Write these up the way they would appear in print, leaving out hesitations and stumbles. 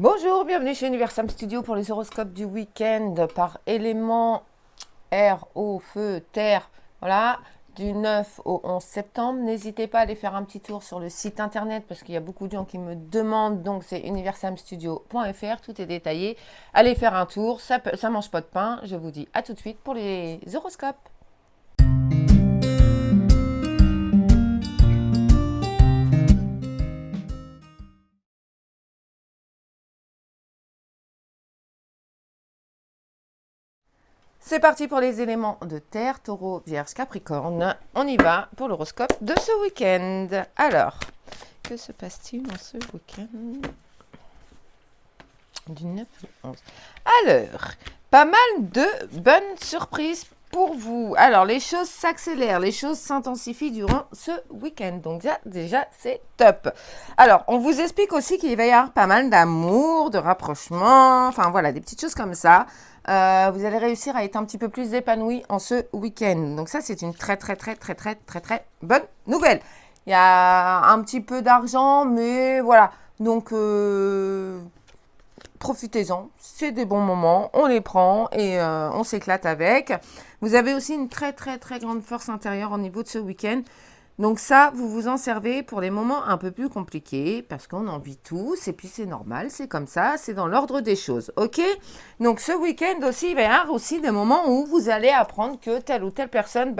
Bonjour, bienvenue chez Universam Studio pour les horoscopes du week-end par élément air, eau, feu, terre. Voilà, du 9 au 11 septembre. N'hésitez pas à aller faire un petit tour sur le site internet parce qu'il y a beaucoup de gens qui me demandent. Donc, c'est universamstudio.fr, tout est détaillé. Allez faire un tour, ça mange pas de pain. Je vous dis à tout de suite pour les horoscopes. C'est parti pour les éléments de terre, taureau, vierge, capricorne. On y va pour l'horoscope de ce week-end. Alors, que se passe-t-il dans ce week-end du 9 au 11? Alors, pas mal de bonnes surprises pour vous. Alors, les choses s'accélèrent, les choses s'intensifient durant ce week-end. Donc, déjà c'est top. Alors, on vous explique aussi qu'il va y avoir pas mal d'amour, de rapprochement, enfin voilà, des petites choses comme ça. Vous allez réussir à être un petit peu plus épanoui en ce week-end. Donc ça, c'est une très bonne nouvelle. Il y a un petit peu d'argent, mais voilà. Donc, profitez-en. C'est des bons moments. On les prend et on s'éclate avec. Vous avez aussi une très grande force intérieure au niveau de ce week-end. Donc ça, vous vous en servez pour les moments un peu plus compliqués, parce qu'on en vit tous, et puis c'est normal, c'est comme ça, c'est dans l'ordre des choses, ok? Donc ce week-end aussi, il va y avoir aussi des moments où vous allez apprendre que telle ou telle personne,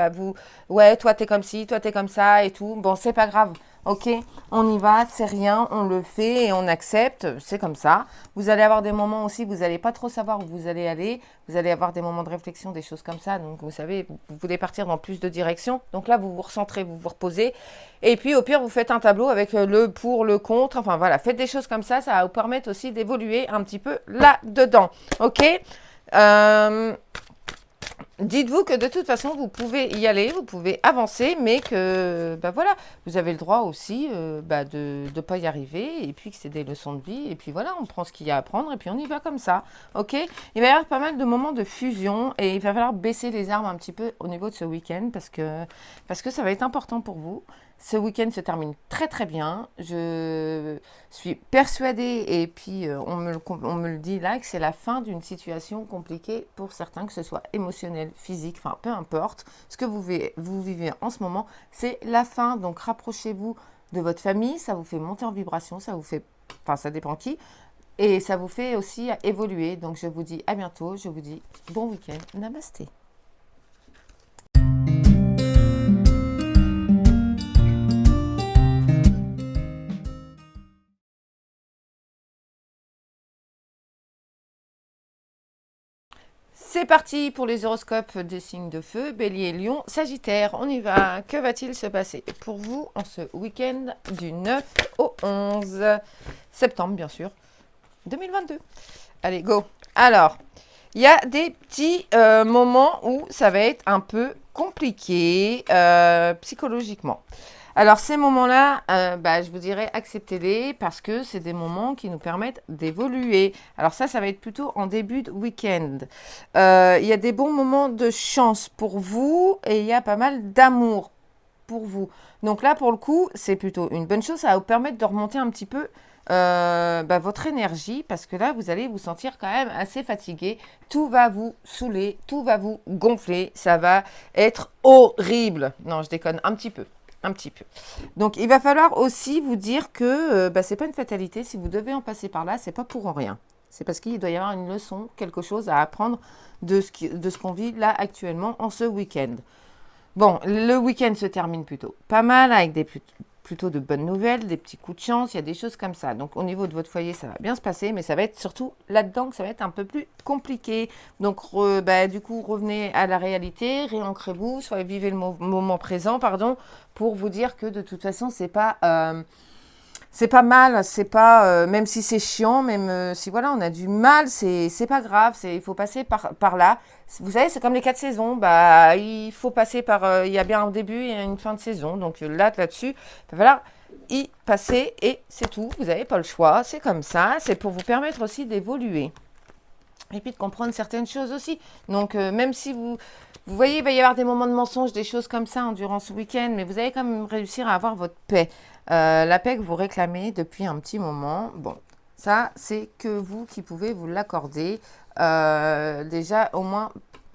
ouais, toi t'es comme ci, toi t'es comme ça, et tout. Bon, c'est pas grave, ok? On y va, c'est rien, on le fait et on accepte, c'est comme ça. Vous allez avoir des moments aussi, vous n'allez pas trop savoir où vous allez aller, vous allez avoir des moments de réflexion, des choses comme ça, donc vous savez, vous voulez partir dans plus de directions, donc là vous vous recentrez, vous vous reposez, et puis au pire vous faites un tableau avec le pour, le contre, enfin voilà, faites des choses comme ça va vous permettre aussi d'évoluer un petit peu là-dedans, ok? Dites-vous que de toute façon, vous pouvez y aller, vous pouvez avancer, mais que voilà, vous avez le droit aussi de ne pas y arriver, et puis que c'est des leçons de vie, et puis voilà, on prend ce qu'il y a à apprendre, et puis on y va comme ça, ok? Il va y avoir pas mal de moments de fusion, et il va falloir baisser les armes un petit peu au niveau de ce week-end, parce que ça va être important pour vous. Ce week-end se termine très bien. Je suis persuadée, et puis on me le dit là, que c'est la fin d'une situation compliquée pour certains, que ce soit émotionnel, physique, enfin peu importe. Ce que vous vivez en ce moment, c'est la fin. Donc rapprochez-vous de votre famille, ça vous fait monter en vibration, ça vous fait, enfin ça dépend qui, et ça vous fait aussi évoluer. Donc je vous dis à bientôt, je vous dis bon week-end, namasté. C'est parti pour les horoscopes des signes de feu, Bélier, Lion, Sagittaire. On y va. Que va-t-il se passer pour vous en ce week-end du 9 au 11 septembre, bien sûr, 2022? Allez, go. Alors, il y a des petits moments où ça va être un peu compliqué psychologiquement. Alors ces moments-là, je vous dirais acceptez-les parce que c'est des moments qui nous permettent d'évoluer. Alors ça va être plutôt en début de week-end. Il y a des bons moments de chance pour vous et il y a pas mal d'amour pour vous. Donc là, pour le coup, c'est plutôt une bonne chose. Ça va vous permettre de remonter un petit peu votre énergie parce que là, vous allez vous sentir quand même assez fatigué. Tout va vous saouler, tout va vous gonfler. Ça va être horrible. Non, je déconne un petit peu. Un petit peu. Donc, il va falloir aussi vous dire que c'est pas une fatalité. Si vous devez en passer par là, c'est pas pour rien. C'est parce qu'il doit y avoir une leçon, quelque chose à apprendre de ce qu'on vit là actuellement en ce week-end. Bon, le week-end se termine plutôt pas mal avec plutôt de bonnes nouvelles, des petits coups de chance, il y a des choses comme ça. Donc au niveau de votre foyer, ça va bien se passer, mais ça va être surtout là-dedans que ça va être un peu plus compliqué. Donc du coup, revenez à la réalité, réancrez-vous, soit vivez le moment présent, pardon, pour vous dire que de toute façon, c'est pas mal, c'est pas même si c'est chiant, même si voilà on a du mal, c'est pas grave, il faut passer par là. Vous savez, c'est comme les 4 saisons, il faut passer par il y a bien un début et une fin de saison. Donc là-dessus, il va falloir y passer et c'est tout. Vous n'avez pas le choix, c'est comme ça. C'est pour vous permettre aussi d'évoluer et puis de comprendre certaines choses aussi. Donc même si vous voyez, il va y avoir des moments de mensonge, des choses comme ça durant ce week-end, mais vous allez quand même réussir à avoir votre paix. La paix que vous réclamez depuis un petit moment. Bon, Ça, c'est que vous qui pouvez vous l'accorder. Déjà, au moins,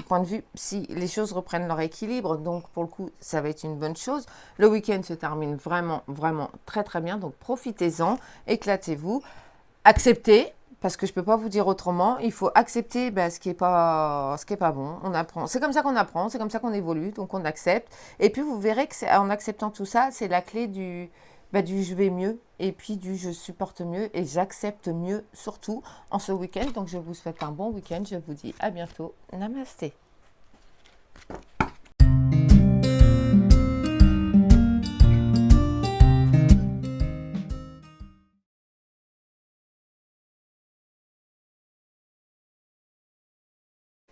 point de vue, si les choses reprennent leur équilibre, donc pour le coup, ça va être une bonne chose. Le week-end se termine vraiment, vraiment très, très bien. Donc, profitez-en, éclatez-vous, acceptez. Parce que je ne peux pas vous dire autrement, il faut accepter ce qui est pas bon. On apprend. C'est comme ça qu'on apprend, c'est comme ça qu'on évolue, donc on accepte. Et puis vous verrez que en acceptant tout ça, c'est la clé du je vais mieux et puis du je supporte mieux et j'accepte mieux surtout en ce week-end. Donc je vous souhaite un bon week-end, je vous dis à bientôt. Namasté.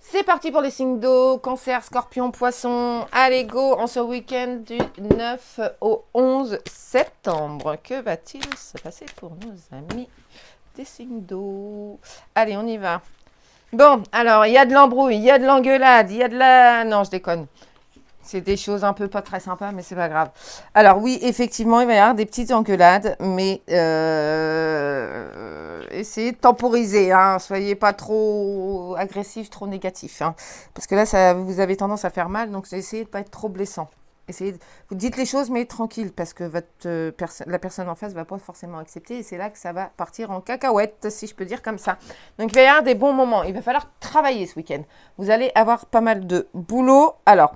C'est parti pour les signes d'eau, cancer, scorpion, poisson. Allez, go, en ce week-end du 9 au 11 septembre. Que va-t-il se passer pour nos amis des signes d'eau? Allez, on y va. Bon, alors, il y a de l'embrouille, il y a de l'engueulade, il y a de la... Non, je déconne. C'est des choses un peu pas très sympas, mais c'est pas grave. Alors oui, effectivement, il va y avoir des petites engueulades, mais essayez de temporiser, hein. Soyez pas trop agressif, trop négatif, hein. Parce que là, vous avez tendance à faire mal, donc essayez de pas être trop blessant. Vous dites les choses, mais tranquille, parce que la personne en face ne va pas forcément accepter, et c'est là que ça va partir en cacahuète, si je peux dire comme ça. Donc il va y avoir des bons moments, il va falloir travailler ce week-end. Vous allez avoir pas mal de boulot. Alors,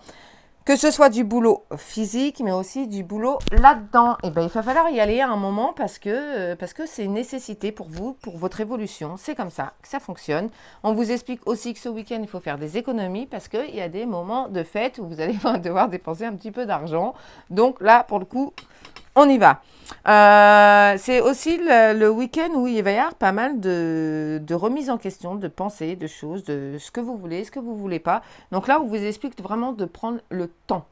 que ce soit du boulot physique, mais aussi du boulot là-dedans. Et ben, il va falloir y aller à un moment parce que c'est une nécessité pour vous, pour votre évolution. C'est comme ça que ça fonctionne. On vous explique aussi que ce week-end, il faut faire des économies parce qu'il y a des moments de fête où vous allez devoir dépenser un petit peu d'argent. Donc là, pour le coup, on y va. C'est aussi le week-end où il va y avoir pas mal de remises en question, de pensées, de choses, de ce que vous voulez, ce que vous ne voulez pas. Donc là, on vous explique vraiment de prendre le temps.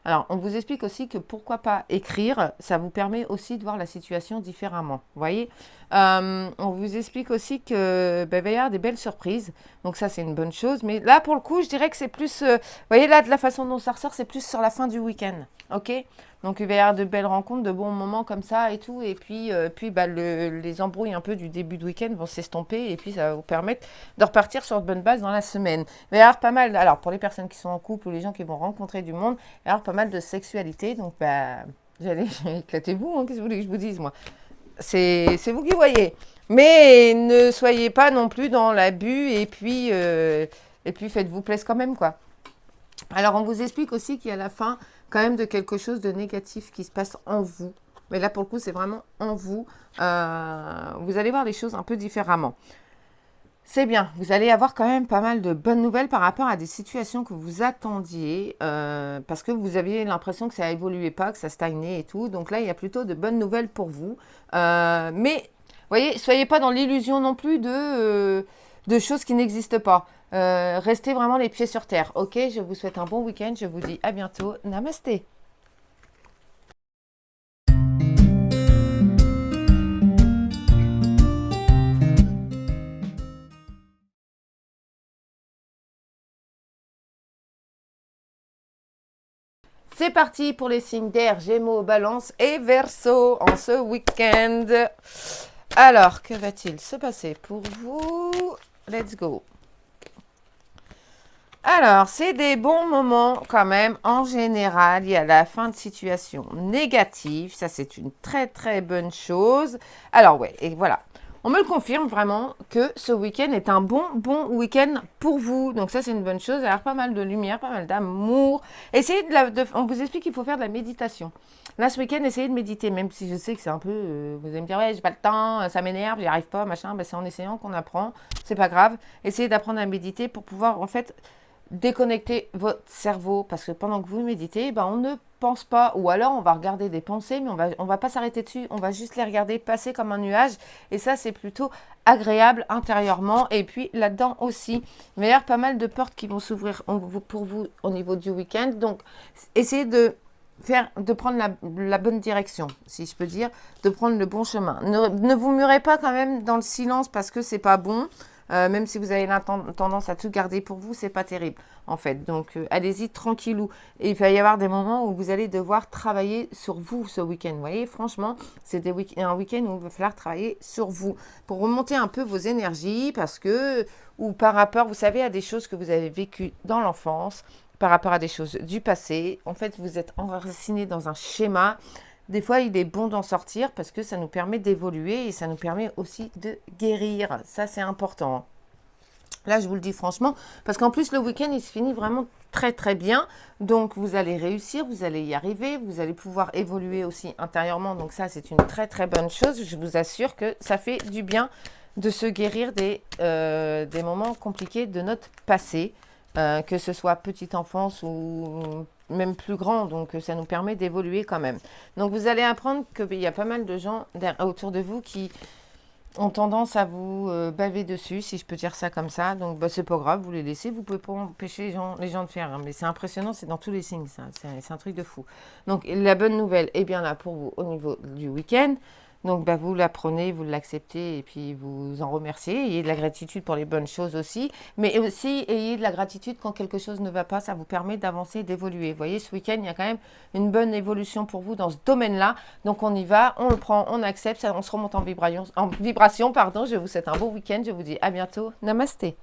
Alors, on vous explique aussi que pourquoi pas écrire, ça vous permet aussi de voir la situation différemment. Vous voyez, on vous explique aussi que va y avoir des belles surprises. Donc ça, c'est une bonne chose. Mais là, pour le coup, je dirais que c'est plus... vous voyez, là, de la façon dont ça ressort, c'est plus sur la fin du week-end. OK? Donc, il va y avoir de belles rencontres, de bons moments comme ça et tout. Et puis les embrouilles un peu du début de week-end vont s'estomper. Et puis, ça va vous permettre de repartir sur de bonnes bases dans la semaine. Il va y avoir pas mal... Alors, pour les personnes qui sont en couple ou les gens qui vont rencontrer du monde, il va y avoir pas mal de sexualité. Donc, éclatez-vous, hein, qu'est-ce que vous voulez que je vous dise, moi? C'est vous qui voyez. Mais ne soyez pas non plus dans l'abus et puis faites-vous plaisir quand même, quoi. Alors, on vous explique aussi qu'il y a la fin quand même de quelque chose de négatif qui se passe en vous. Mais là, pour le coup, c'est vraiment en vous. Vous allez voir les choses un peu différemment. C'est bien, vous allez avoir quand même pas mal de bonnes nouvelles par rapport à des situations que vous attendiez, parce que vous aviez l'impression que ça évoluait pas, que ça stagnait et tout. Donc là, il y a plutôt de bonnes nouvelles pour vous. Mais, vous voyez, soyez pas dans l'illusion non plus de choses qui n'existent pas. Restez vraiment les pieds sur terre. Ok, je vous souhaite un bon week-end. Je vous dis à bientôt. Namasté. C'est parti pour les signes d'air, Gémeaux, Balance et Verseau en ce week-end. Alors, que va-t-il se passer pour vous? Let's go. Alors, c'est des bons moments quand même. En général, il y a la fin de situation négative. Ça, c'est une très, très bonne chose. Alors, ouais, et voilà. On me le confirme vraiment que ce week-end est un bon week-end pour vous. Donc ça, c'est une bonne chose. Il y a pas mal de lumière, pas mal d'amour. Essayez on vous explique qu'il faut faire de la méditation. Là, ce week-end, essayez de méditer, même si je sais que c'est un peu... vous allez me dire, ouais, j'ai pas le temps, ça m'énerve, j'y arrive pas, machin. Ben, c'est en essayant qu'on apprend. C'est pas grave. Essayez d'apprendre à méditer pour pouvoir, en fait, déconnecter votre cerveau. Parce que pendant que vous méditez, ben, on ne pense pas, ou alors on va regarder des pensées, mais on va pas s'arrêter dessus, on va juste les regarder passer comme un nuage, et ça c'est plutôt agréable intérieurement. Et puis là-dedans aussi, il va y avoir pas mal de portes qui vont s'ouvrir pour vous au niveau du week-end, donc essayez de prendre la bonne direction, si je peux dire, de prendre le bon chemin. Ne vous murez pas quand même dans le silence parce que c'est pas bon. même si vous avez tendance à tout garder pour vous, c'est pas terrible en fait. Donc allez-y tranquillou. Et il va y avoir des moments où vous allez devoir travailler sur vous ce week-end. Vous voyez, franchement, c'est un week-end où il va falloir travailler sur vous pour remonter un peu vos énergies parce que, ou par rapport, vous savez, à des choses que vous avez vécues dans l'enfance, par rapport à des choses du passé. En fait, vous êtes enraciné dans un schéma. Des fois, il est bon d'en sortir parce que ça nous permet d'évoluer et ça nous permet aussi de guérir. Ça, c'est important. Là, je vous le dis franchement, parce qu'en plus, le week-end, il se finit vraiment très, très bien. Donc, vous allez réussir, vous allez y arriver, vous allez pouvoir évoluer aussi intérieurement. Donc, ça, c'est une très, très bonne chose. Je vous assure que ça fait du bien de se guérir des moments compliqués de notre passé, que ce soit petite enfance ou même plus grand. Donc, ça nous permet d'évoluer quand même. Donc, vous allez apprendre qu'il y a pas mal de gens autour de vous qui ont tendance à vous baver dessus, si je peux dire ça comme ça. Donc, bah, c'est pas grave, vous les laissez. Vous pouvez pas empêcher les gens de faire. Hein. Mais c'est impressionnant, c'est dans tous les signes, ça. C'est un truc de fou. Donc, la bonne nouvelle est bien là pour vous au niveau du week-end. Donc, bah, vous la prenez, vous l'acceptez et puis vous en remerciez. Ayez de la gratitude pour les bonnes choses aussi. Mais aussi, ayez de la gratitude quand quelque chose ne va pas. Ça vous permet d'avancer, d'évoluer. Vous voyez, ce week-end, il y a quand même une bonne évolution pour vous dans ce domaine-là. Donc, on y va, on le prend, on accepte, on se remonte en vibration. Pardon. Je vous souhaite un beau week-end. Je vous dis à bientôt. Namasté.